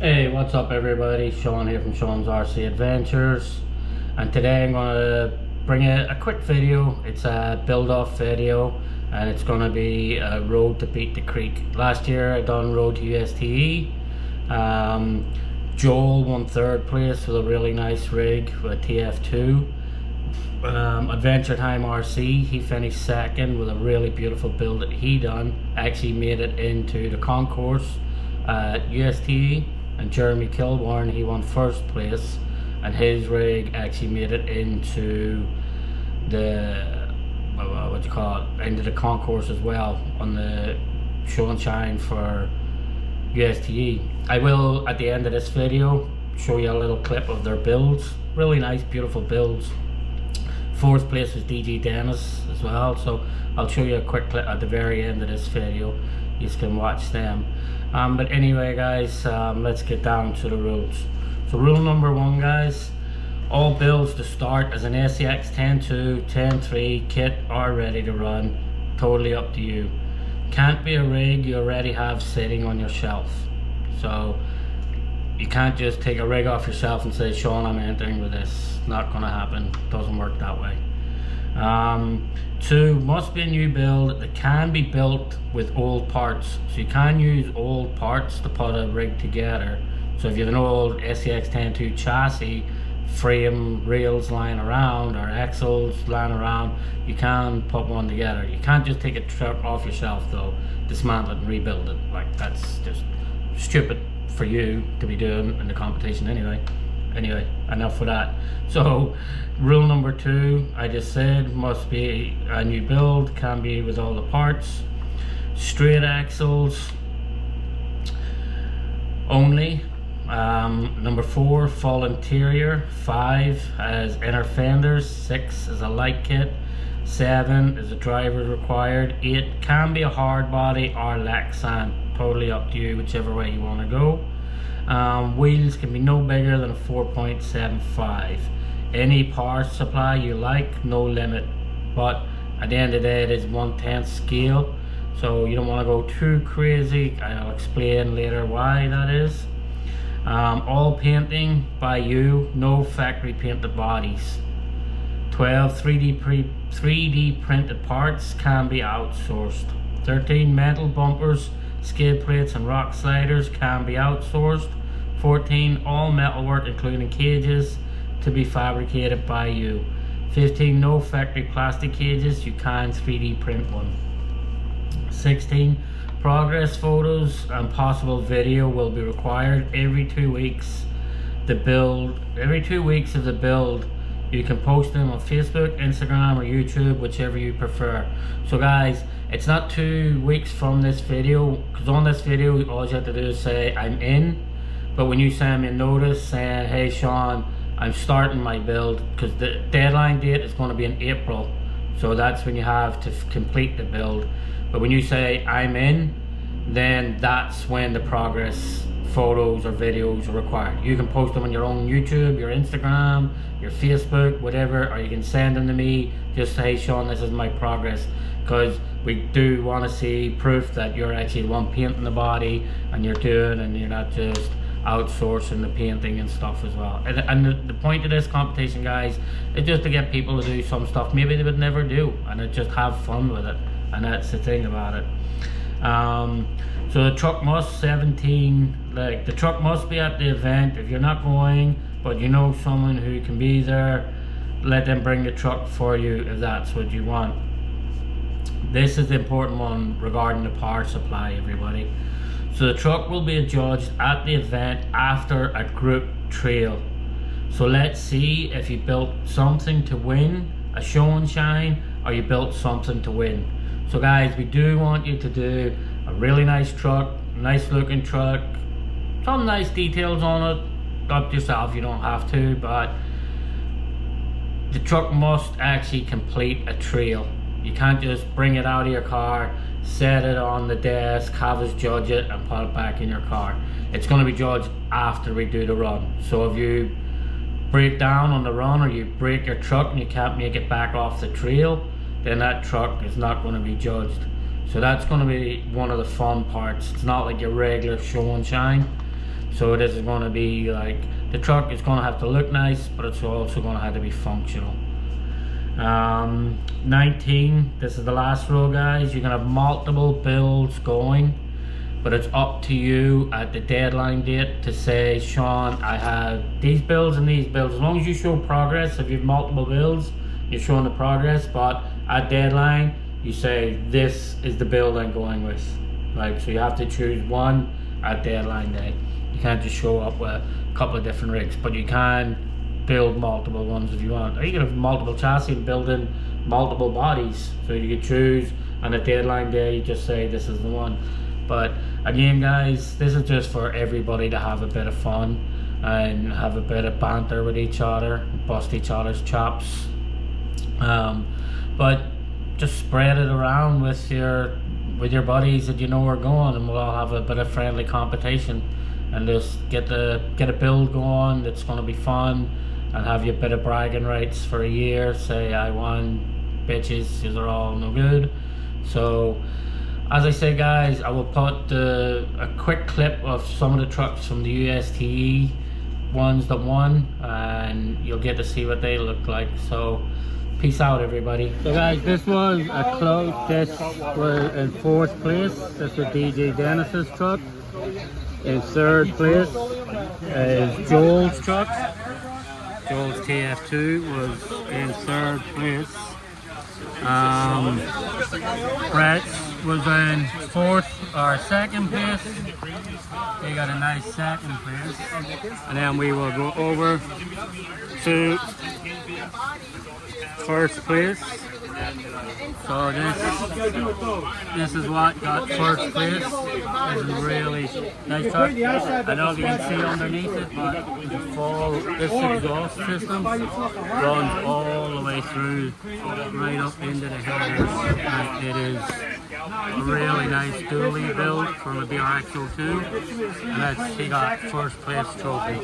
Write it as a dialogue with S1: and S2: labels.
S1: Hey, what's up everybody? Sean here from Sean's RC Adventures, and today I'm going to bring a quick video. It's a build-off video, and it's going to be a road to beat the creek. Last year I done road to USTE. Joel won 3rd place with a really nice rig with a TF2. Adventure Time RC, he finished 2nd with a really beautiful build that he done. Actually made it into the concourse at USTE. And Jeremy Kilborn, he won 1st place, and his rig actually made it into the into the concourse as well on the show and shine for USTE. I will at the end of this video show you a little clip of their builds. Really nice, beautiful builds. 4th place was DG Dennis as well, so I'll show you a quick clip at the very end of this video. You can watch them. But anyway guys, let's get down to the rules. So rule number 1 guys, all builds to start as an SCX 10.2, 10.3 kit are ready to run. Totally up to you. Can't be a rig you already have sitting on your shelf. So you can't just take a rig off your shelf and say, Sean, I'm entering with this. Not gonna happen. Doesn't work that way. 2, must be a new build that can be built with old parts. So you can use old parts to put a rig together. So if you have an old SCX 10.2 chassis, frame, rails lying around, or axles lying around, you can put one together. You can't just take a truck off your shelf though, dismantle it and rebuild it. Like, that's just stupid for you to be doing in the competition anyway. Anyway, enough for that. So rule number 2, I just said, must be a new build, can be with all the parts. Straight axles only. Number 4, full interior. 5 as inner fenders. 6 is a light kit. 7 is a driver required. 8 can be a hard body or lexan. Totally up to you, whichever way you want to go. Wheels can be no bigger than a 4.75. Any power supply you like, no limit, but at the end of the day it is 1/10 scale, so you don't want to go too crazy. I'll explain later why that is. All painting by you, no factory painted bodies. 12, 3D printed parts can be outsourced. 13, metal bumpers, skid plates and rock sliders can be outsourced. 14, all metalwork including cages to be fabricated by you. 15, no factory plastic cages, you can 3D print one. 16, progress photos and possible video will be required every 2 weeks. Every 2 weeks of the build, you can post them on Facebook, Instagram or YouTube, whichever you prefer. So guys, it's not 2 weeks from this video, because on this video all you have to do is say I'm in. But when you send me a notice saying, hey Sean, I'm starting my build, because the deadline date is going to be in April, so that's when you have to complete the build. But when you say I'm in, then that's when the progress photos or videos are required. You can post them on your own YouTube, your Instagram, your Facebook, whatever, or you can send them to me. Just say, Sean, this is my progress, because we do want to see proof that you're actually the one painting the body and you're not just outsourcing the painting and stuff as well. And the point of this competition guys is just to get people to do some stuff maybe they would never do, and just have fun with it, and that's the thing about it. So the truck must 17, like the truck must be at the event. If you're not going but you know someone who can be there, let them bring the truck for you if that's what you want. This is the important one regarding the power supply, everybody. So the truck will be judged at the event after a group trail. So let's see if you built something to win, a show and shine, or you built something to win. So guys, we do want you to do a really nice truck, nice looking truck, some nice details on it, up to yourself, you don't have to, but the truck must actually complete a trail. You can't just bring it out of your car, set it on the desk, have us judge it and put it back in your car. It's going to be judged after we do the run. So if you break down on the run, or you break your truck and you can't make it back off the trail, then that truck is not going to be judged. So that's going to be one of the fun parts. It's not like your regular show and shine. So this is going to be like, the truck is going to have to look nice, but it's also going to have to be functional. 19, this is the last row, guys. You can have multiple builds going, but it's up to you at the deadline date to say, Sean, I have these builds and these builds. As long as you show progress, if you have multiple builds, you're showing the progress, but at deadline, you say, this is the build I'm going with. Like, so you have to choose one at deadline day. You can't just show up with a couple of different rigs, but you can build multiple ones if you want. Or you can have multiple chassis and build in multiple bodies. So you can choose on a deadline day, you just say this is the one. But again, guys, this is just for everybody to have a bit of fun and have a bit of banter with each other, bust each other's chops. But just spread it around with your buddies that you know are going, and we'll all have a bit of friendly competition and just get a build going that's going to be fun, and have you a bit of bragging rights for a year. Say, I won, bitches, these are all no good. So as I say, guys, I will put a quick clip of some of the trucks from the USTE ones that won, and you'll get to see what they look like. So peace out, everybody. So guys, this was a close. This was in 4th place. This was DJ Dennis's truck. In 3rd place is Joel's truck. Joel's TF2 was in 3rd place. Brett's was in 4th or 2nd place. They got a nice 2nd place. And then we will go over to 1st place. So this is what got 1st place. This is really nice truck. I don't know if you can see underneath it, but this exhaust system runs all the way through, right up into the headers. And it is a really nice dually build from a BRX 02, and he got 1st place trophy.